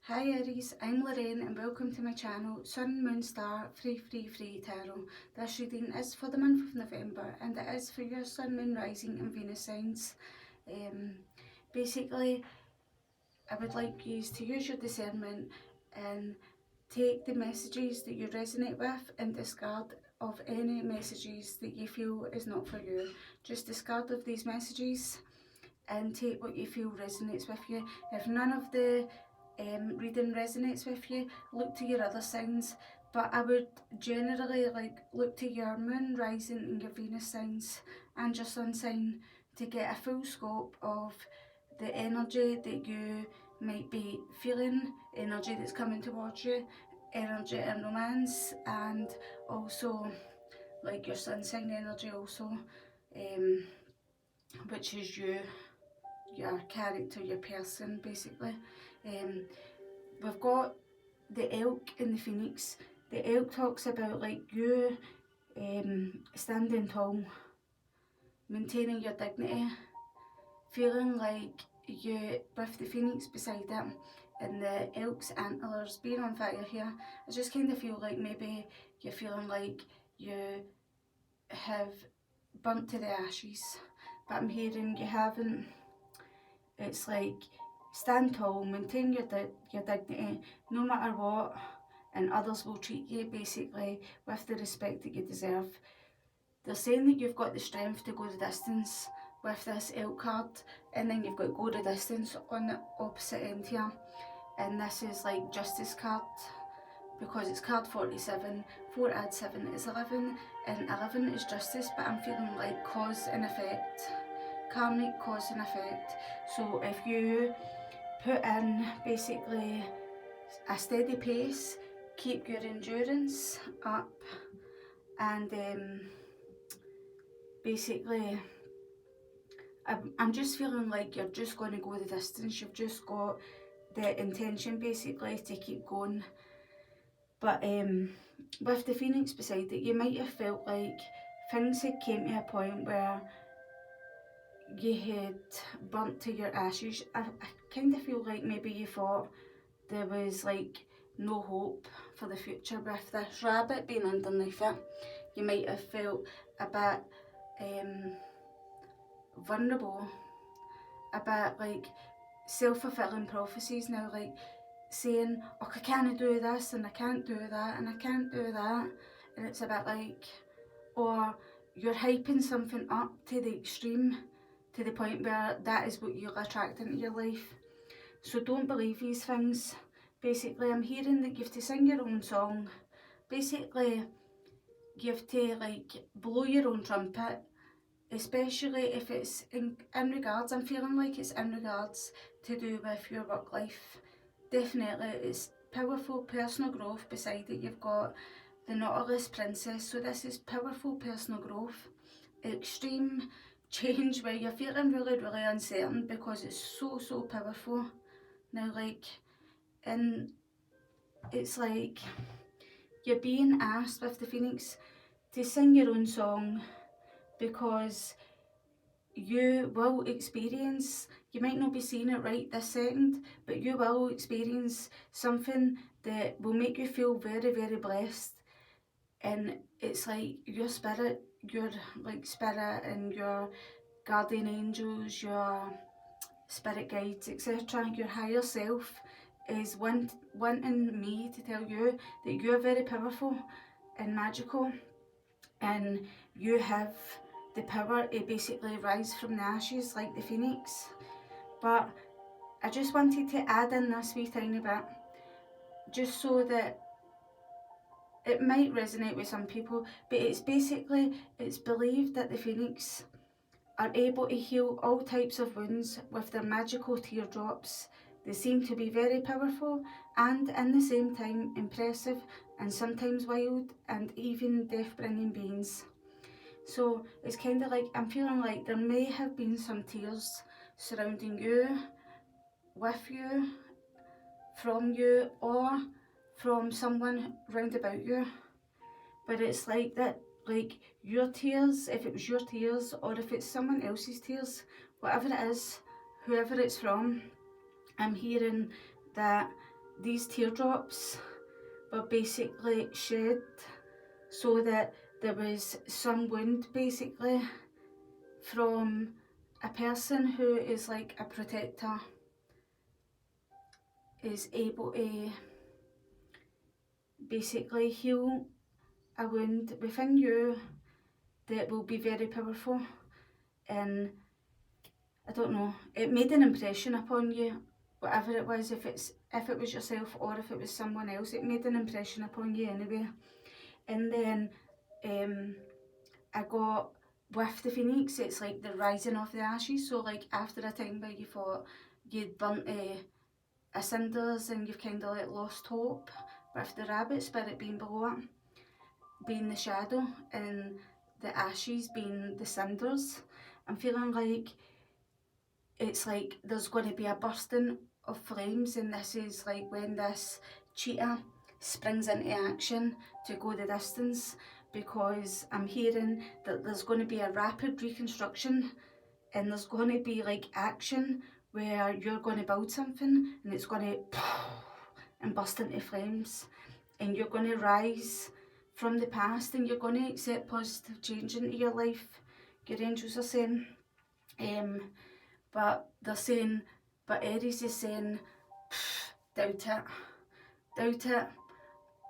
Hi Aries, I'm Lorraine and welcome to my channel Sun, Moon, Star, Free Tarot. This reading is for the month of November and it is for your Sun, Moon, Rising and Venus signs. Basically, I would like you to use your discernment and take the messages that you resonate with and discard of any messages that you feel is not for you. Just discard of these messages and take what you feel resonates with you. If none of the reading resonates with you, look to your other signs, but I would generally look to your moon, rising and your Venus signs and your sun sign to get a full scope of the energy that you might be feeling, energy that's coming towards you, energy in romance, and also like your sun sign energy also, which is you, your character, your person basically. We've got the elk and the phoenix. The elk talks about like you standing tall, maintaining your dignity, feeling like you, with the phoenix beside it and the elk's antlers being on fire here. I just kind of feel like maybe you're feeling like you have burnt to the ashes, but I'm hearing you haven't. It's like stand tall, maintain your dignity no matter what, and others will treat you basically with the respect that you deserve. They're saying that you've got the strength to go the distance with this elk card, and then you've got go the distance on the opposite end here, and this is like justice card because it's card 47. 4 add 7 is 11 and 11 is justice, but I'm feeling like cause and effect, karmic cause and effect. So if you put in basically a steady pace, keep your endurance up, and basically I'm just feeling like you're just going to go the distance. You've just got the intention basically to keep going. But with the phoenix beside it, you might have felt like things had came to a point where you had burnt to your ashes. I kind of feel like maybe you thought there was like no hope for the future with this rabbit being underneath it. You might have felt a bit vulnerable, a bit like self-fulfilling prophecies now, like saying, oh, I can't do this and I can't do that and I can't do that, and it's a bit like, or you're hyping something up to the extreme, to the point where that is what you'll attract into your life. So don't believe these things. Basically, I'm hearing that you have to sing your own song. Basically, you have to like blow your own trumpet, especially if it's in regards, I'm feeling like it's in regards to do with your work life. Definitely, it's powerful personal growth. Beside it, you've got the Nautilus Princess, so this is powerful personal growth, extreme change where you're feeling really uncertain because it's so powerful. Now, like, and it's like you're being asked with the phoenix to sing your own song because you will experience, you might not be seeing it right this second, but you will experience something that will make you feel very blessed. And it's like your spirit, your like spirit and your guardian angels, your spirit guides, etc., your higher self is wanting me to tell you that you're very powerful and magical, and you have the power to basically rise from the ashes like the phoenix. But I just wanted to add in this wee tiny bit, just so that it might resonate with some people, but it's basically, it's believed that the phoenix are able to heal all types of wounds with their magical teardrops. They seem to be very powerful and in the same time impressive and sometimes wild and even death-bringing beings. So it's kind of like, I'm feeling like there may have been some tears surrounding you, with you, from you, or from someone round about you. But it's like that, like your tears, if it was your tears or if it's someone else's tears, whatever it is, whoever it's from, I'm hearing that these teardrops were basically shed so that there was some wound basically from a person who is like a protector is able to basically heal a wound within you that will be very powerful. And I don't know, it made an impression upon you, whatever it was, if it was yourself or if it was someone else, it made an impression upon you anyway. And then I got with the phoenix, it's like the rising of the ashes. So like after a time where you thought you'd burnt a cinders and you've kind of like lost hope, with the rabbit spirit being below it, being the shadow, and the ashes being the cinders, I'm feeling like it's like there's going to be a bursting of flames, and this is like when this cheetah springs into action to go the distance, because I'm hearing that there's going to be a rapid reconstruction and there's going to be like action where you're going to build something and it's going to and burst into flames, and you're going to rise from the past and you're going to accept positive change into your life. Your angels are saying, but they're saying, but Aries is saying, doubt it,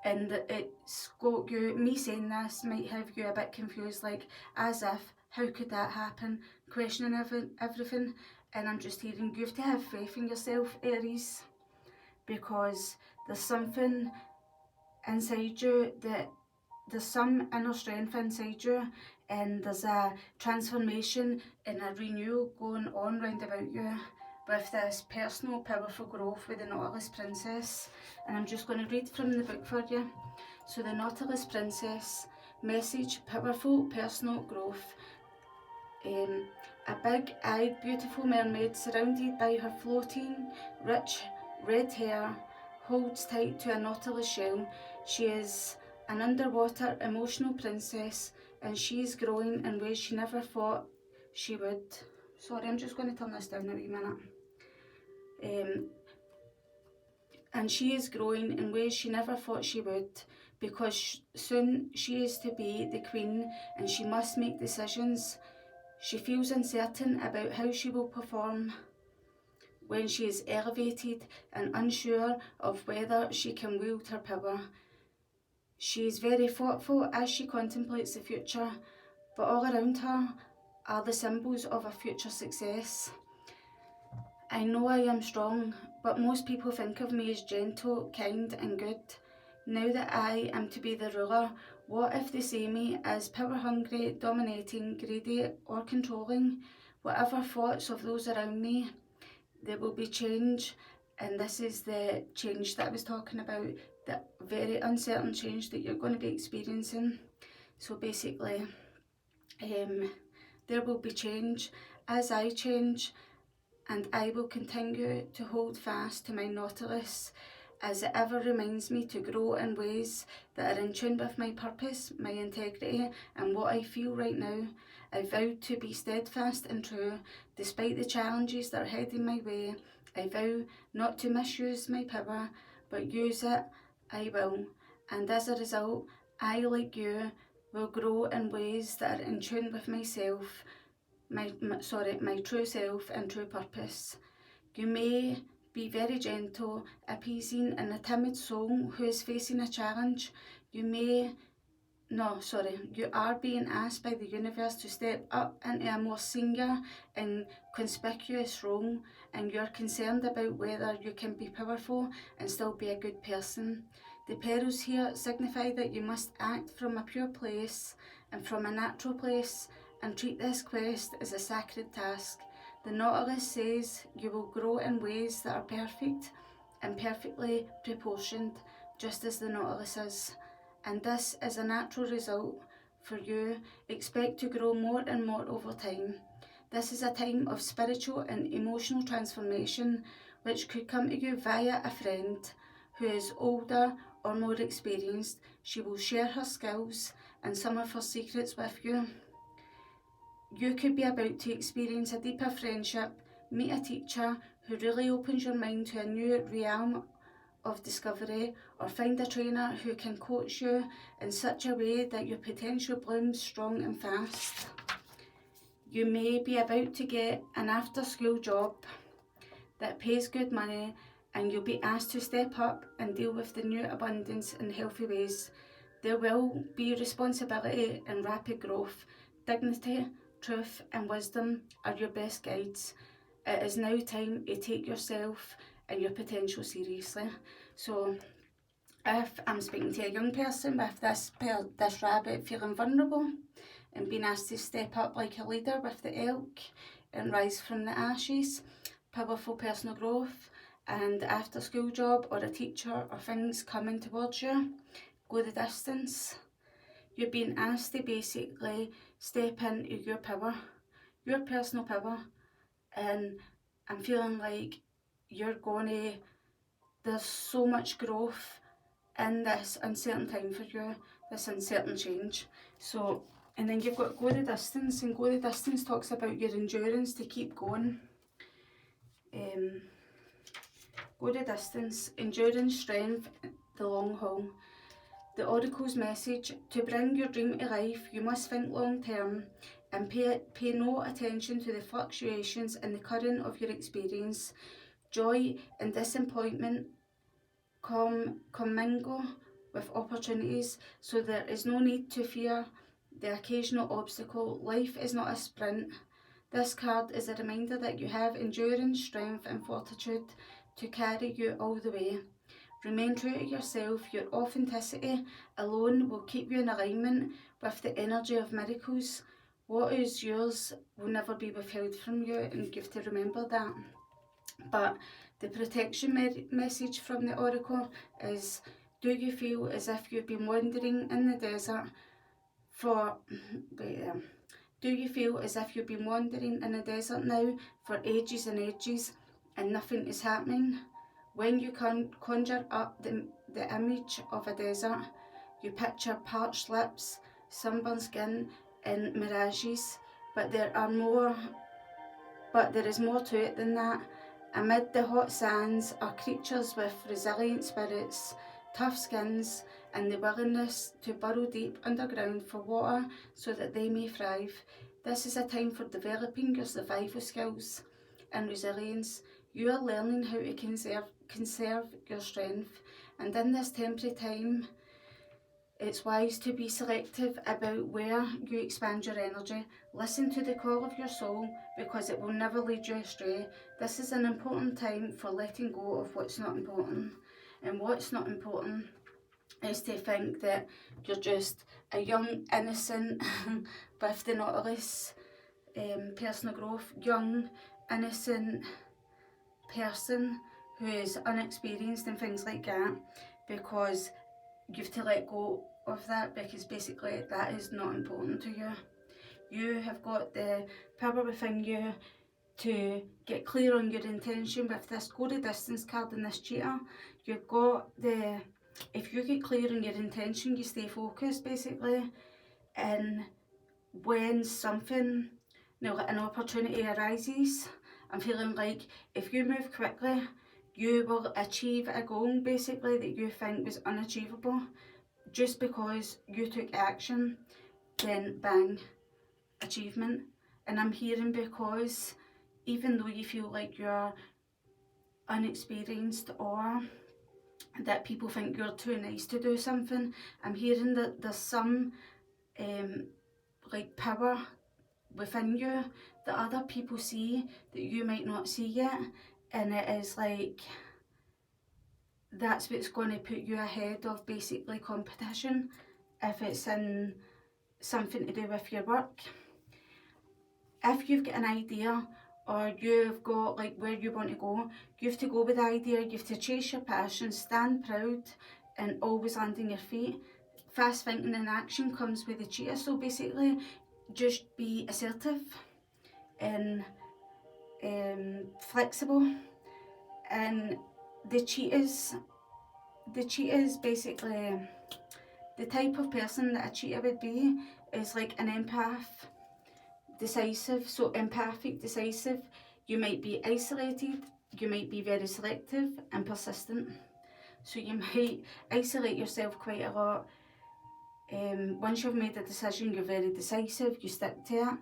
and it's got you, me saying this might have you a bit confused, like as if, how could that happen, questioning everything, and I'm just hearing you have to have faith in yourself, Aries, because there's something inside you that there's some inner strength inside you, and there's a transformation and a renewal going on round about you with this personal powerful growth with the Nautilus Princess. And I'm just going to read from the book for you. So the Nautilus Princess message: powerful personal growth. A big-eyed beautiful mermaid surrounded by her floating rich red hair holds tight to a nautilus shell. She is an underwater emotional princess, and she is growing in ways she never thought she would. Sorry, I'm just going to turn this down a wee minute. And she is growing in ways she never thought she would, because soon she is to be the queen and she must make decisions. She feels uncertain about how she will perform when she is elevated and unsure of whether she can wield her power. She is very thoughtful as she contemplates the future, but all around her are the symbols of a future success. I know I am strong, but most people think of me as gentle, kind and good. Now that I am to be the ruler, what if they see me as power-hungry, dominating, greedy or controlling? Whatever thoughts of those around me, there will be change, and this is the change that I was talking about, the very uncertain change that you're going to be experiencing. So basically, there will be change as I change, and I will continue to hold fast to my Nautilus as it ever reminds me to grow in ways that are in tune with my purpose, my integrity and what I feel right now. I vow to be steadfast and true despite the challenges that are heading my way. I vow not to misuse my power, but use it I will. And as a result, I, like you, will grow in ways that are in tune with myself, my true self and true purpose. You may be very gentle, appeasing and a timid soul who is facing a challenge. You are being asked by the universe to step up into a more senior and conspicuous role, and you're concerned about whether you can be powerful and still be a good person. The perils here signify that you must act from a pure place and from a natural place, and treat this quest as a sacred task. The Nautilus says you will grow in ways that are perfect and perfectly proportioned, just as the Nautilus is. And this is a natural result for you. Expect to grow more and more over time. This is a time of spiritual and emotional transformation, which could come to you via a friend who is older or more experienced. She will share her skills and some of her secrets with you. You could be about to experience a deeper friendship, meet a teacher who really opens your mind to a new realm of discovery, or find a trainer who can coach you in such a way that your potential blooms strong and fast. You may be about to get an after-school job that pays good money, and you'll be asked to step up and deal with the new abundance in healthy ways. There will be responsibility and rapid growth. Dignity, truth and wisdom are your best guides. It is now time to take yourself and your potential seriously. So if I'm speaking to a young person with this rabbit feeling vulnerable and being asked to step up like a leader with the elk and rise from the ashes, powerful personal growth and after school job or a teacher or things coming towards you, go the distance. You're being asked to basically step into your power, your personal power, and I'm feeling like there's so much growth in this uncertain time for you, this uncertain change. So, and then you've got go the distance, and go the distance talks about your endurance to keep going. Go the distance, endurance, strength, the long haul. The Oracle's message: to bring your dream to life, you must think long term and pay no attention to the fluctuations in the current of your experience. Joy and disappointment commingle with opportunities, so there is no need to fear the occasional obstacle. Life is not a sprint. This card is a reminder that you have endurance, strength and fortitude to carry you all the way. Remain true to yourself. Your authenticity alone will keep you in alignment with the energy of miracles. What is yours will never be withheld from you, and you have to remember that. But the protection message from the Oracle is: do you feel as if you've been wandering in the desert do you feel as if you've been wandering in the desert now for ages and ages and nothing is happening? When you conjure up the image of a desert, you picture parched lips, sunburned skin and mirages, but there is more to it than that. Amid the hot sands are creatures with resilient spirits, tough skins, and the willingness to burrow deep underground for water so that they may thrive. This is a time for developing your survival skills and resilience. You are learning how to conserve your strength, and in this temporary time, it's wise to be selective about where you expand your energy. Listen to the call of your soul, because it will never lead you astray. This is an important time for letting go of what's not important. And what's not important is to think that you're just a young, innocent, with the Nautilus personal growth, young, innocent person who is unexperienced and things like that, because you have to let go of that, because basically that is not important to you. You have got the power within you to get clear on your intention with this go the distance card and this cheetah. You've got if you get clear on your intention, you stay focused basically, and when an opportunity arises, I'm feeling like if you move quickly, you will achieve a goal basically that you think was unachievable. Just because you took action, then bang, achievement. And I'm hearing because even though you feel like you're unexperienced or that people think you're too nice to do something, I'm hearing that there's some like power within you that other people see that you might not see yet, and it is like that's what's going to put you ahead of basically competition if it's in something to do with your work. If you've got an idea or you've got like where you want to go, you have to go with the idea, you have to chase your passion, stand proud and always land on your feet. Fast thinking and action comes with the cheetah, so basically just be assertive and flexible. And the cheetahs basically, the type of person that a cheetah would be is like an empath, decisive. So empathic, decisive. You might be isolated, you might be very selective and persistent. So you might isolate yourself quite a lot. Once you've made a decision, you're very decisive, you stick to it.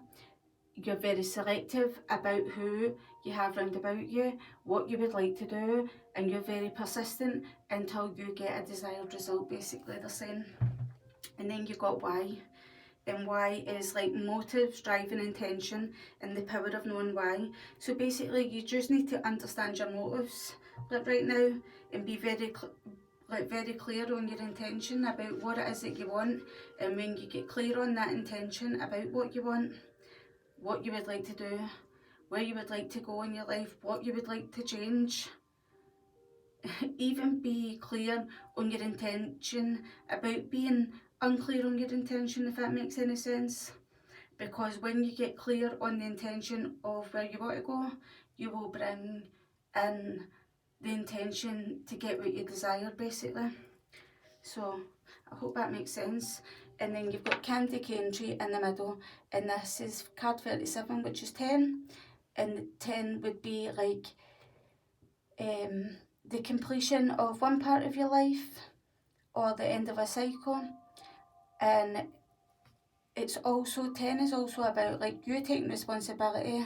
You're very selective about who you have round about you, what you would like to do, and you're very persistent until you get a desired result, basically they're saying. And then you've got why. And why is like motives, drive and intention, and the power of knowing why. So basically you just need to understand your motives like right now, and be very clear on your intention about what it is that you want. And when you get clear on that intention about what you want, what you would like to do, where you would like to go in your life, what you would like to change, even be clear on your intention about being unclear on your intention, if that makes any sense. Because when you get clear on the intention of where you want to go, you will bring in the intention to get what you desire, basically. So I hope that makes sense. And then you've got Candy Cane Tree in the middle, and this is card 37, which is 10, and 10 would be like the completion of one part of your life or the end of a cycle. And it's also, 10 is also about like you taking responsibility,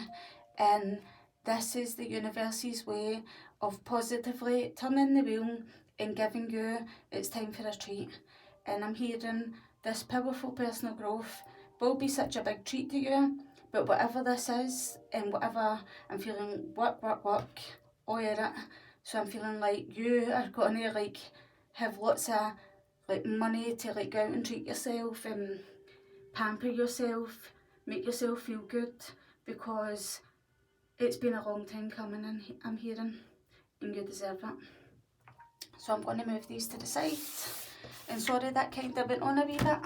and this is the universe's way of positively turning the wheel and giving you, it's time for a treat. And I'm hearing this powerful personal growth will be such a big treat to you, but whatever this is, and whatever, I'm feeling work, all of it. So I'm feeling like you are gonna like have lots of like money to like go out and treat yourself and pamper yourself, make yourself feel good, because it's been a long time coming, and I'm hearing, and you deserve it. So I'm going to move these to the side, and sorry that kind of went on a wee bit,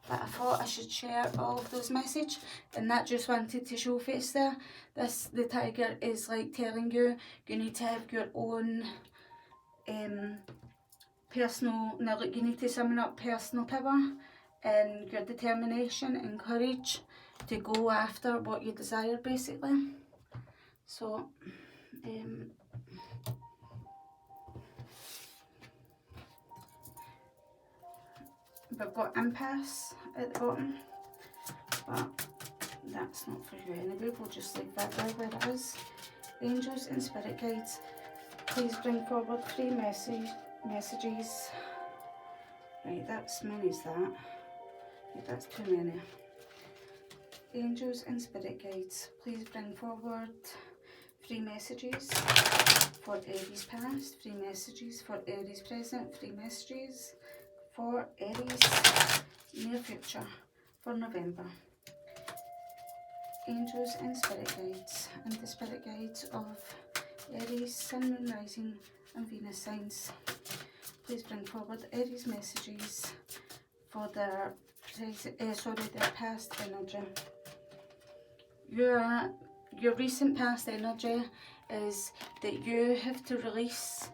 but I thought I should share all of those messages, and that just wanted to show face there. The tiger is like telling you, you need to have your own personal, now like you need to summon up personal power and your determination and courage to go after what you desire, basically. So we've got impasse at the bottom, but that's not for you anyway, we'll just leave that there where it is. Angels and spirit guides, please bring forward 3 messages. Right, that's many as that. Right, that's too many. Angels and spirit guides, please bring forward 3 messages for Aries past, 3 messages for Aries present, 3 messages for Aries near future for November. Angels and spirit guides, and the spirit guides of Aries, Sun, Moon, Rising and Venus signs, please bring forward Aries messages for their past energy. Your recent past energy is that you have to release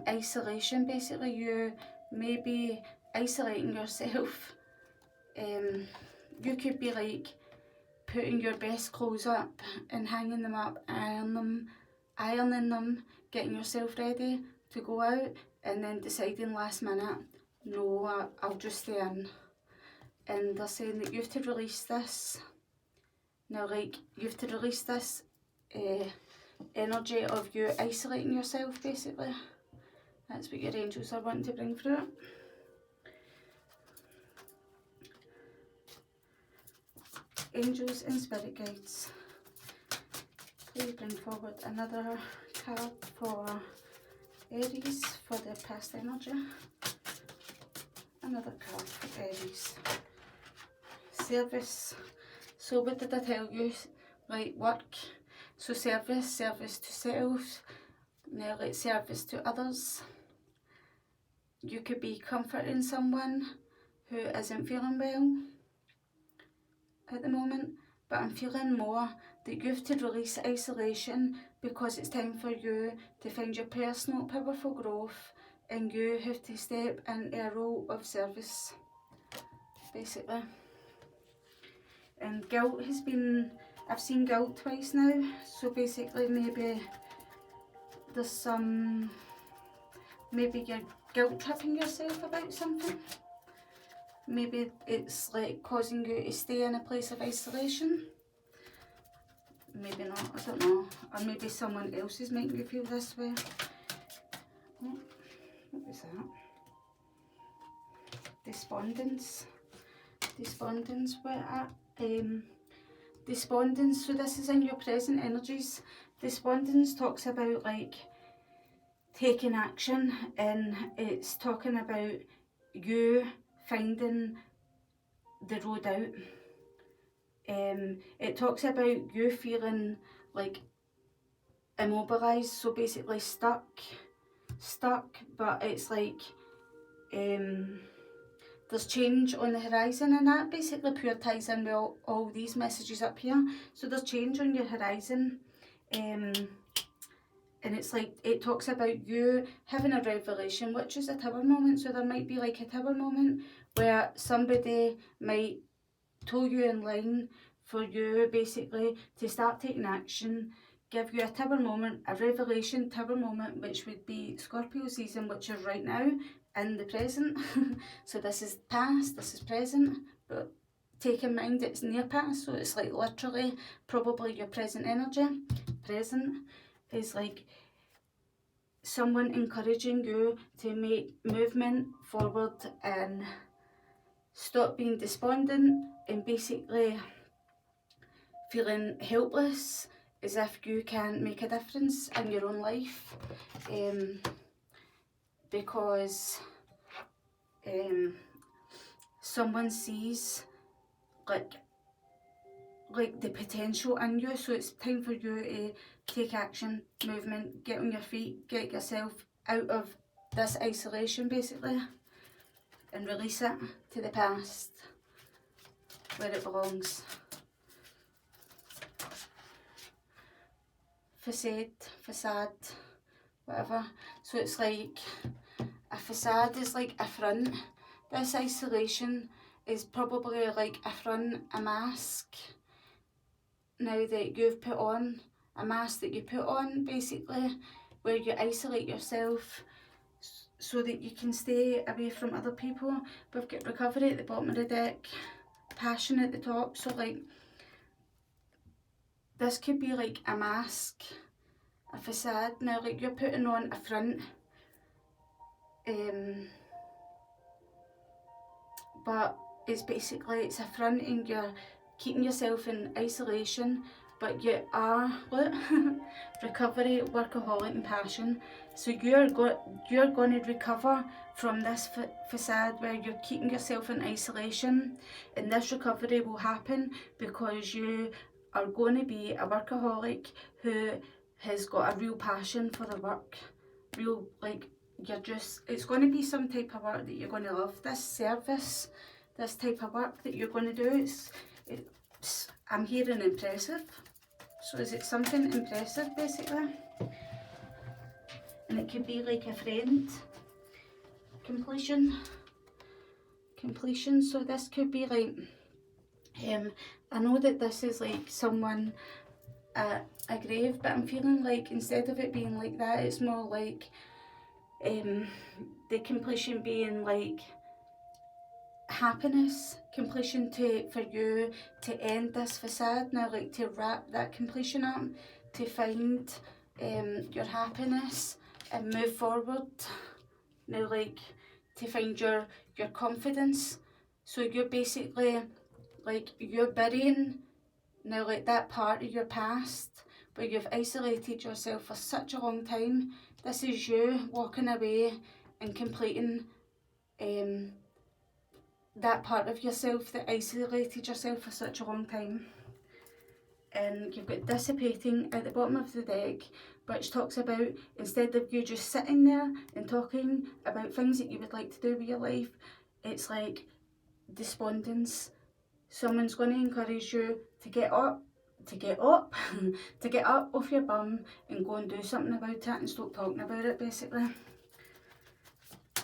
isolation, basically. You may be isolating yourself. You could be like putting your best clothes up and hanging them up, ironing them, getting yourself ready to go out, and then deciding last minute, no, I'll just stay in. And they're saying that you have to release this. Now, like, you have to release this energy of you isolating yourself, basically. That's what your angels are wanting to bring through. Angels and spirit guides, please bring forward another card for Aries for their past energy. Another card for Aries. Service. So what did I tell you? Like work. So service to self, now like service to others. You could be comforting someone who isn't feeling well at the moment, but I'm feeling more that you have to release isolation, because it's time for you to find your personal powerful growth, and you have to step in a role of service, basically. And guilt has been, I've seen guilt twice now, so basically maybe there's some, Maybe you're guilt tripping yourself about something. Maybe it's like causing you to stay in a place of isolation. Maybe not, I don't know. Or maybe someone else is making you feel this way. Oh, what was that? Despondence. Despondence, despondence, so this is in your present energies. Despondence talks about like taking action, and it's talking about you finding the road out. It talks about you feeling like immobilized, so basically stuck, but it's like there's change on the horizon, and that basically pure ties in with all these messages up here. So there's change on your horizon, and it's like it talks about you having a revelation, which is a tower moment. So there might be like a tower moment where somebody might toe you in line for you basically to start taking action, give you a tower moment, a revelation tower moment, which would be Scorpio season, which is right now in the present. So this is past, this is present, but take in mind it's near past, so it's like literally probably your present energy. Present is like someone encouraging you to make movement forward and stop being despondent and basically feeling helpless, as if you can't make a difference in your own life, because someone sees like the potential in you. So it's time for you to take action, movement, get on your feet, get yourself out of this isolation basically, and release it to the past where it belongs. Facade, whatever. So it's like a facade is like a front. This isolation is probably like a front, a mask now that you've put on, a mask that you put on basically, where you isolate yourself so that you can stay away from other people. We've got recovery at the bottom of the deck, passion at the top. So like this could be like a mask, a facade. Now like you're putting on a front, but it's basically, it's a front and you're keeping yourself in isolation, but you are, look, recovery, workaholic and passion. So you're going to recover from this facade where you're keeping yourself in isolation, and this recovery will happen because you are going to be a workaholic who has got a real passion for the work, real like, it's going to be some type of work that you're going to love. This service, this type of work that you're going to do, I'm hearing impressive. So is it something impressive basically? And it could be like a friend. Completion. So this could be like, I know that this is like someone at a grave, but I'm feeling like instead of it being like that, it's more like the completion being like happiness, completion for you to end this facade now, like to wrap that completion up, to find your happiness and move forward now, like to find your confidence. So you're basically like, you're burying now like that part of your past where you've isolated yourself for such a long time. This is you walking away and completing that part of yourself that isolated yourself for such a long time. And you've got dissipating at the bottom of the deck, which talks about, instead of you just sitting there and talking about things that you would like to do with your life, it's like despondence. Someone's going to encourage you to get up to get up off your bum and go and do something about it and stop talking about it basically.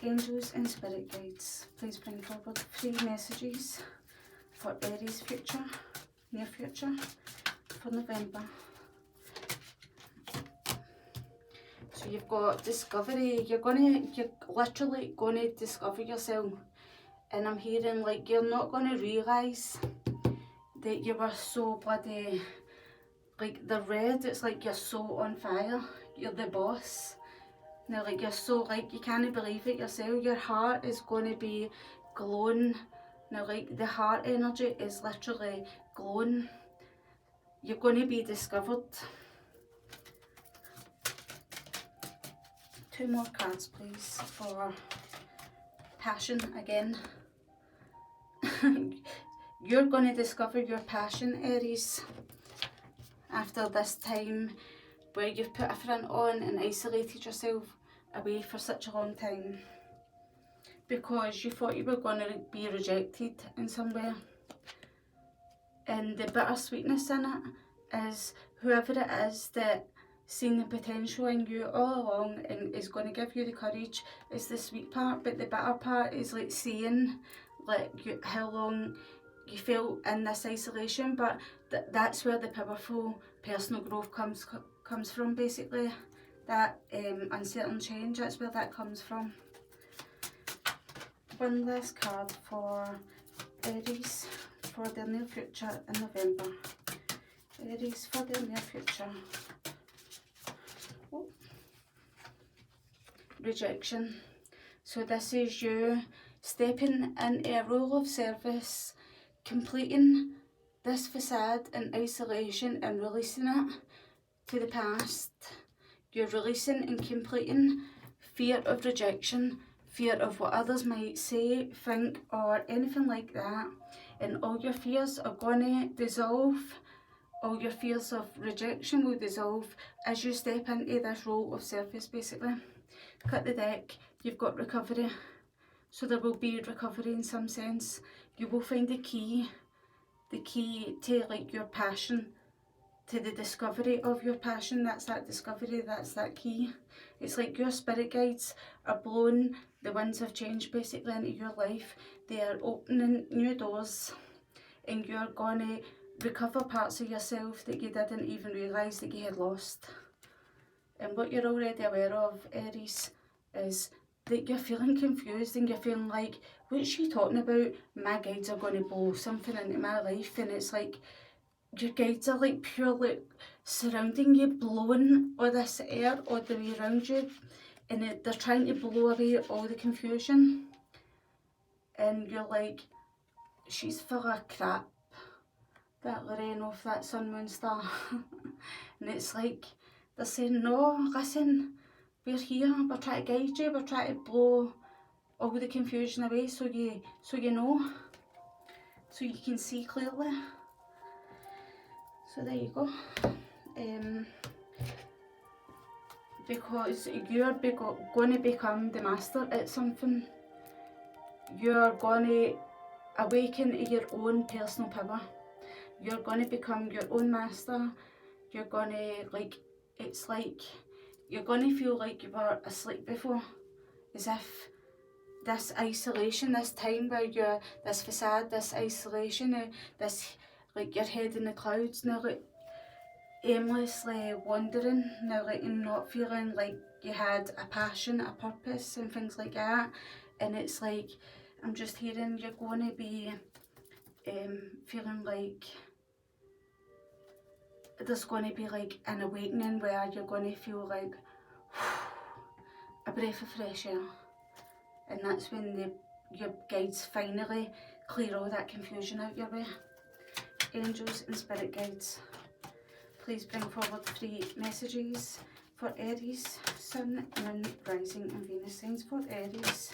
Angels and spirit guides, please bring forward 3 messages for Aries future, near future, for November. So you've got discovery. You're literally gonna discover yourself. And I'm hearing like you're not gonna realise that you were so bloody, like the red, it's like you're so on fire. You're the boss. Now like you're so like, you can't believe it yourself. Your heart is gonna be glowing. Now like the heart energy is literally glowing. You're gonna be discovered. 2 more cards please for passion again. You're going to discover your passion, Aries, after this time where you've put a front on and isolated yourself away for such a long time because you thought you were going to be rejected in some way. And the bittersweetness in it is whoever it is that seen the potential in you all along and is going to give you the courage is the sweet part, but the bitter part is like seeing like how long you feel in this isolation, but that's where the powerful personal growth comes from, basically. That uncertain change, that's where that comes from. One last card for Aries for their near future in November. Aries for their near future. Oh. Rejection. So this is you stepping into a role of service, completing this facade in isolation and releasing it to the past. You're releasing and completing fear of rejection, fear of what others might say, think, or anything like that. And all your fears are going to dissolve. All your fears of rejection will dissolve as you step into this role of service, basically. Cut the deck, you've got recovery. So there will be recovery in some sense. You will find the key to like your passion, to the discovery of your passion. That's that discovery, that's that key. It's like your spirit guides are blowing the winds of change basically into your life. They are opening new doors and you're gonna recover parts of yourself that you didn't even realise that you had lost. And what you're already aware of, Aries, is that you're feeling confused and you're feeling like, what's she talking about? My guides are going to blow something into my life. And it's like, your guides are like purely surrounding you, blowing all this air all the way around you. And they're trying to blow away all the confusion. And you're like, she's full of crap. That Lorraine off that sun, moon, star. And it's like, they're saying, no, listen, we're here, we're trying to guide you, we're trying to blow all the confusion away so you know, so you can see clearly. So there you go. Because you're going to become the master at something. You're going to awaken to your own personal power. You're going to become your own master. You're going to, like, it's like, you're going to feel like you were asleep before. As if this isolation, this time where you're, this facade, this isolation, this, like, your head in the clouds, now, like, aimlessly wandering, now, like, and not feeling like you had a passion, a purpose, and things like that. And it's like, I'm just hearing you're going to be feeling like there's going to be like an awakening where you're going to feel like a breath of fresh air, and that's when your guides finally clear all that confusion out your way. Angels and spirit guides, please bring forward 3 messages for Aries, Sun, Moon, Rising and Venus signs for Aries.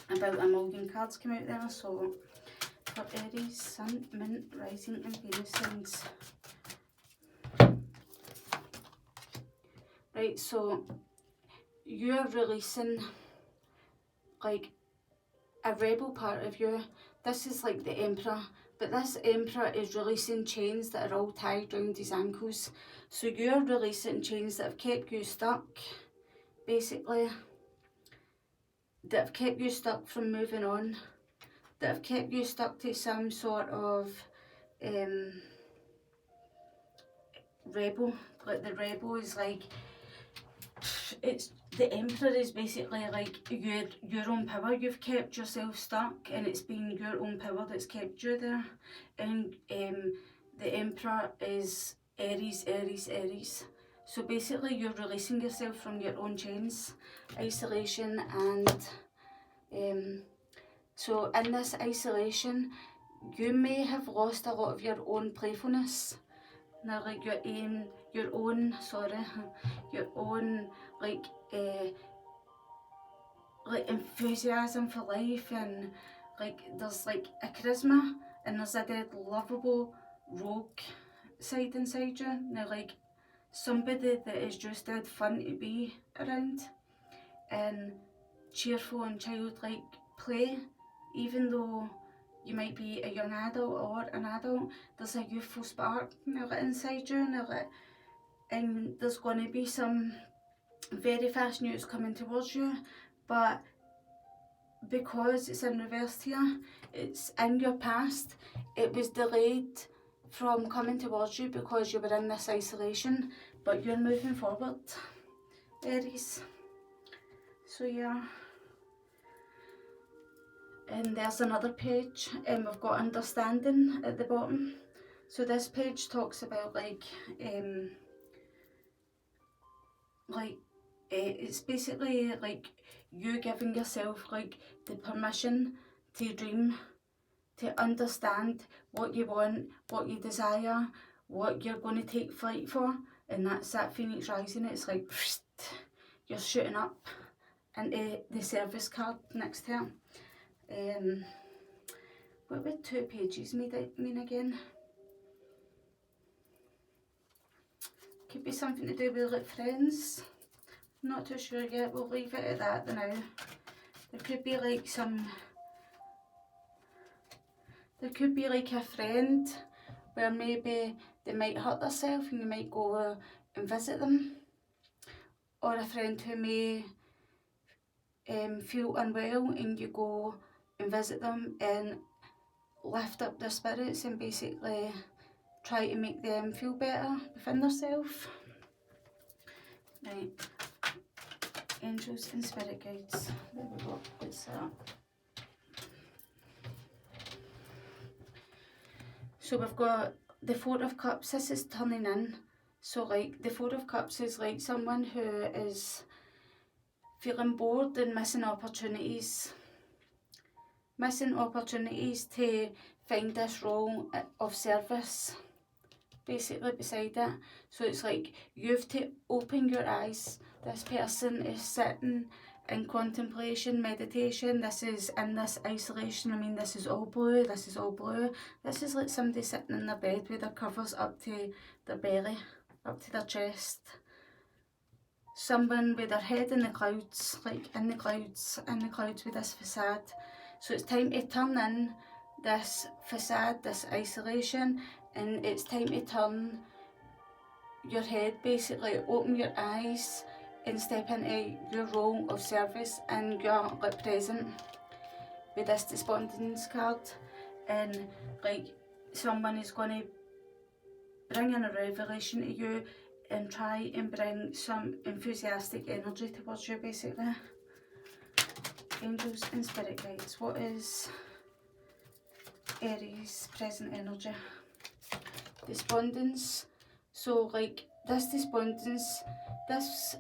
About a million cards come out there, so for Aries, Sun, Moon, Rising and Venus signs. Right, so you're releasing like a rebel part of you. This is like the Emperor, but this Emperor is releasing chains that are all tied around his ankles. So you're releasing chains that have kept you stuck, basically, that have kept you stuck from moving on, that have kept you stuck to some sort of rebel like the rebel is like, it's the Emperor is basically like your own power. You've kept yourself stuck, and it's been your own power that's kept you there. And the Emperor is Aries, Aries, Aries. So basically, you're releasing yourself from your own chains, isolation, and so in this isolation, you may have lost a lot of your own playfulness. Now, like your own your own like enthusiasm for life, and like there's like a charisma, and there's a dead lovable rogue side inside you. Now, like somebody that is just dead fun to be around, and cheerful and childlike play, even though you might be a young adult or an adult, there's a youthful spark now inside you, and there's going to be some very fast news coming towards you, but because it's in reverse here, it's in your past, it was delayed from coming towards you because you were in this isolation, but you're moving forward, Aries. So yeah. And there's another page, and we've got understanding at the bottom. So this page talks about it's basically like you giving yourself like the permission to dream, to understand what you want, what you desire, what you're going to take flight for, and that's that Phoenix Rising. It's like you're shooting up into the service card next to it. What would 2 pages mean again? Could be something to do with like friends. Not too sure yet. We'll leave it at that for now. There could be like a friend where maybe they might hurt themselves and you might go and visit them. Or a friend who may feel unwell and you go and visit them and lift up their spirits and basically try to make them feel better within themselves. Right, angels and spirit guides. There we go, what's that? So we've got the 4 of Cups. This is turning in. So like the 4 of Cups is like someone who is feeling bored and missing opportunities. Missing opportunities to find this role of service, basically beside it. So it's like you have to open your eyes. This person is sitting in contemplation, meditation. This is in this isolation. I mean, this is all blue. This is all blue. This is like somebody sitting in their bed with their covers up to their belly, up to their chest. Someone with their head in the clouds, like in the clouds with this facade. So it's time to turn in this facade, this isolation, and it's time to turn your head, basically open your eyes and step into your role of service and your like present with this despondence card. And like someone is going to bring in a revelation to you and try and bring some enthusiastic energy towards you, basically. Angels and spirit guides. What is Aries present energy? Despondence. So like this despondence, this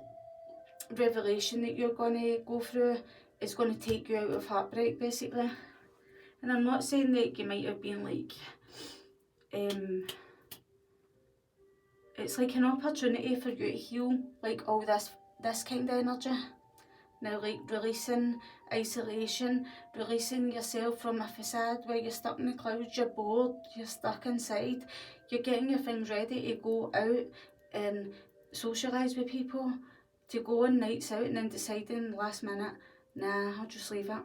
revelation that you're going to go through is going to take you out of heartbreak, basically. And I'm not saying that you might have been like it's like an opportunity for you to heal like all this kind of energy. Now, like releasing isolation, releasing yourself from a facade where you're stuck in the clouds, you're bored, you're stuck inside, you're getting your things ready to go out and socialise with people, to go on nights out and then deciding last minute, nah, I'll just leave it.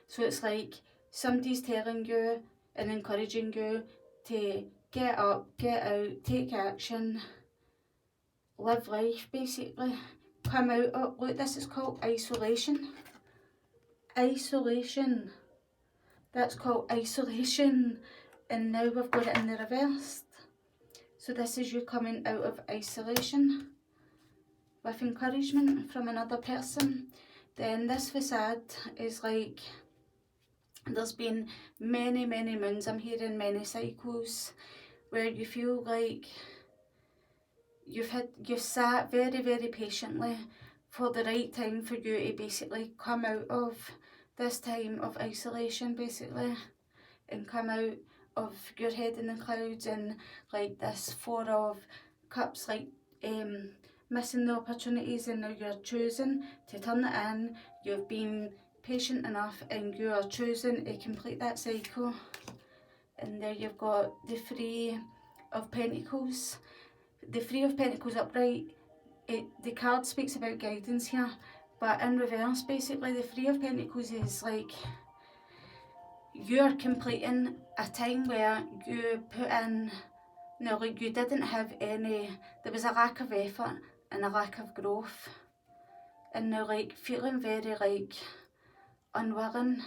So it's like somebody's telling you and encouraging you to get up, get out, take action, live life, basically. Come out of, look, this is called isolation. Isolation. That's called isolation. And now we've got it in the reversed. So this is you coming out of isolation with encouragement from another person. Then this facade is like there's been many moons, I'm hearing many cycles, where you feel like you've sat very patiently for the right time for you to basically come out of this time of isolation, basically, and come out of your head in the clouds and like this Four of Cups, like missing the opportunities, and now you're choosing to turn it in. You've been patient enough and you are choosing to complete that cycle. And there you've got the Three of Pentacles. The Three of Pentacles upright, the card speaks about guidance here, but in reverse, basically, the Three of Pentacles is like you're completing a time where you put in, no, like you didn't have any, there was a lack of effort and a lack of growth, and now like feeling very like unwilling,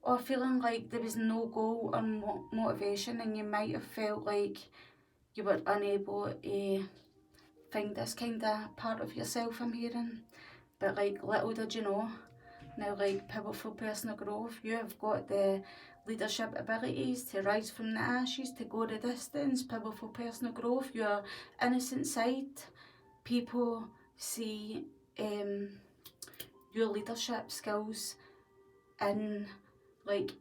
or feeling like there was no goal or motivation, and you might have felt like you were unable to find this kind of part of yourself, I'm hearing. But like little did you know, now like powerful personal growth, you have got the leadership abilities to rise from the ashes, to go the distance, powerful personal growth, your innocent side. People see your leadership skills in like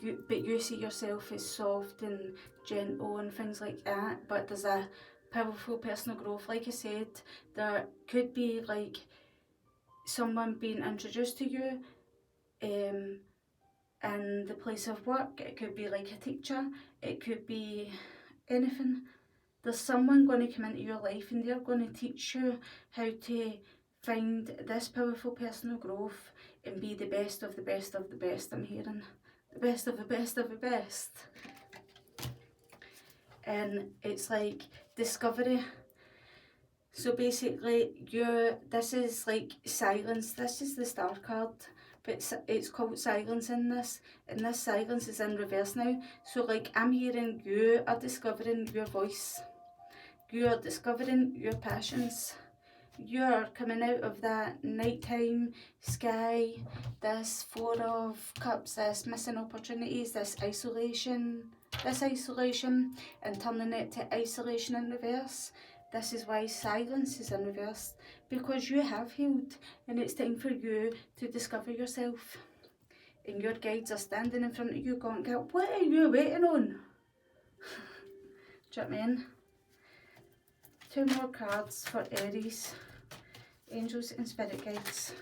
you, but you see yourself as soft and gentle and things like that. But there's a powerful personal growth. Like I said, there could be like someone being introduced to you in the place of work. It could be like a teacher, it could be anything. There's someone going to come into your life and they're going to teach you how to find this powerful personal growth and be the best of the best of the best, I'm hearing. The best of the best of the best. And it's like discovery. So basically, this is like silence. This is the Star card, but it's called silence in this, and this silence is in reverse now. So like I'm hearing you are discovering your voice. You are discovering your passions. You're coming out of that nighttime sky, this Four of Cups, this missing opportunities, this isolation, and turning it to isolation in reverse. This is why silence is in reverse, because you have healed and it's time for you to discover yourself. And your guides are standing in front of you going, what are you waiting on? Do you know what I mean? 2 more cards for Aries. Angels and spirit guides.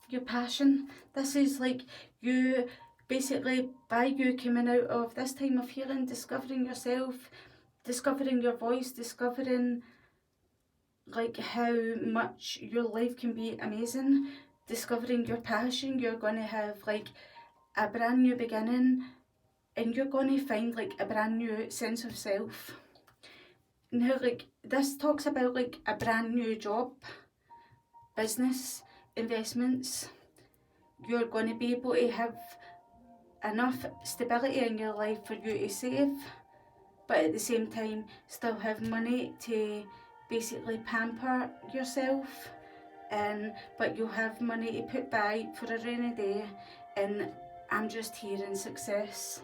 Your passion. This is like you, basically, by you coming out of this time of healing, discovering yourself, discovering your voice, discovering like how much your life can be amazing, discovering your passion. You're going to have like a brand new beginning, and you're going to find like a brand new sense of self. Now, like, this talks about like a brand new job, business, investments. You're going to be able to have enough stability in your life for you to save, but at the same time still have money to basically pamper yourself, but you'll have money to put by for a rainy day. And I'm just hearing success,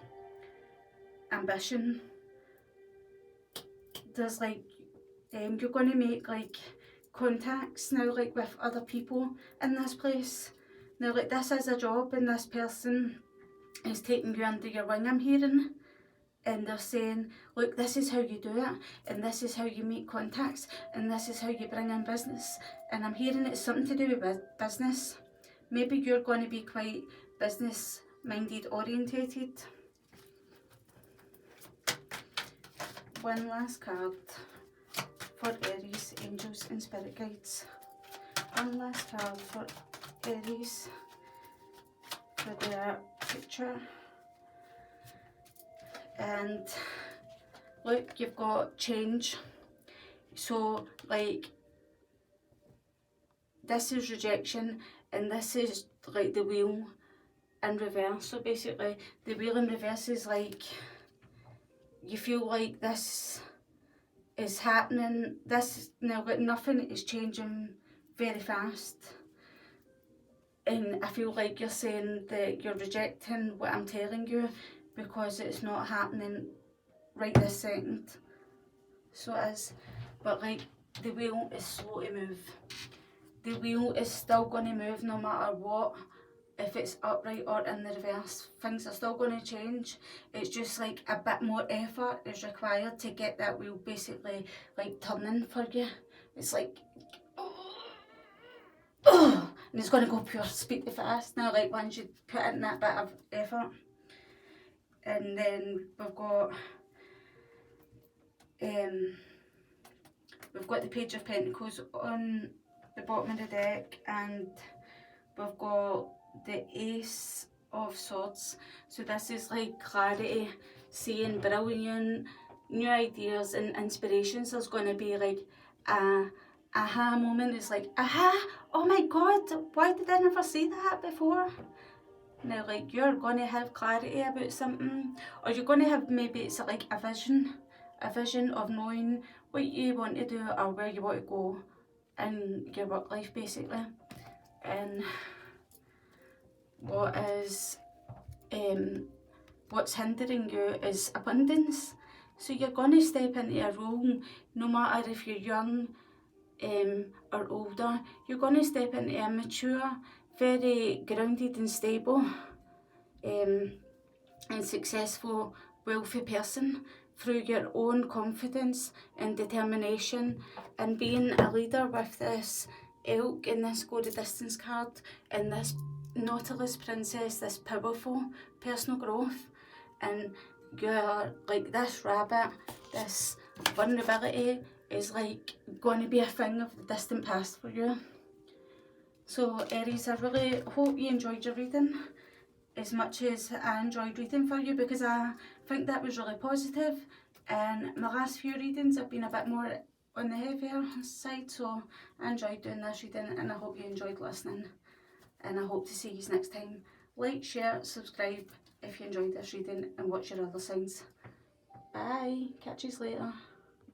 ambition. There's like you're going to make like contacts now, like with other people in this place. Now, like, this is a job and this person is taking you under your wing, I'm hearing, and they're saying, look, this is how you do it, and this is how you make contacts, and this is how you bring in business. And I'm hearing it's something to do with business. Maybe you're going to be quite business minded orientated. One last card for Aries, angels and spirit guides. One last card for Aries for their future. And look, you've got change. So like, this is rejection, and this is like the wheel in reverse. So basically the wheel in reverse is like you feel like this is happening, this now like nothing is changing very fast, and I feel like you're saying that you're rejecting what I'm telling you because it's not happening right this second. So it is, but like the wheel is slow to move. The wheel is still going to move no matter what. If it's upright or in the reverse, things are still going to change. It's just like a bit more effort is required to get that wheel basically like turning for you. It's like, and it's going to go pure speed to fast now, like once you put in that bit of effort. And then we've got the Page of Pentacles on the bottom of the deck, and we've got the Ace of Swords. So this is like clarity, seeing brilliant new ideas and inspirations. There's going to be like a aha moment. It's like, aha, oh my god, why did I never see that before? Now like you're going to have clarity about something, or you're going to have, maybe it's like a vision of knowing what you want to do or where you want to go in your work life basically. And what's hindering you is abundance. So you're going to step into a role, no matter if you're young or older, you're going to step into a mature, very grounded and stable and successful, wealthy person through your own confidence and determination, and being a leader with this elk and this go the distance card and this Nautilus princess, this powerful personal growth. And you're like, this rabbit, this vulnerability is like going to be a thing of the distant past for you. So Aries, I really hope you enjoyed your reading as much as I enjoyed reading for you, because I think that was really positive, and my last few readings have been a bit more on the heavier side, so I enjoyed doing this reading and I hope you enjoyed listening, and I hope to see you next time. Like, share, subscribe if you enjoyed this reading, and watch your other signs. Bye, catch you later.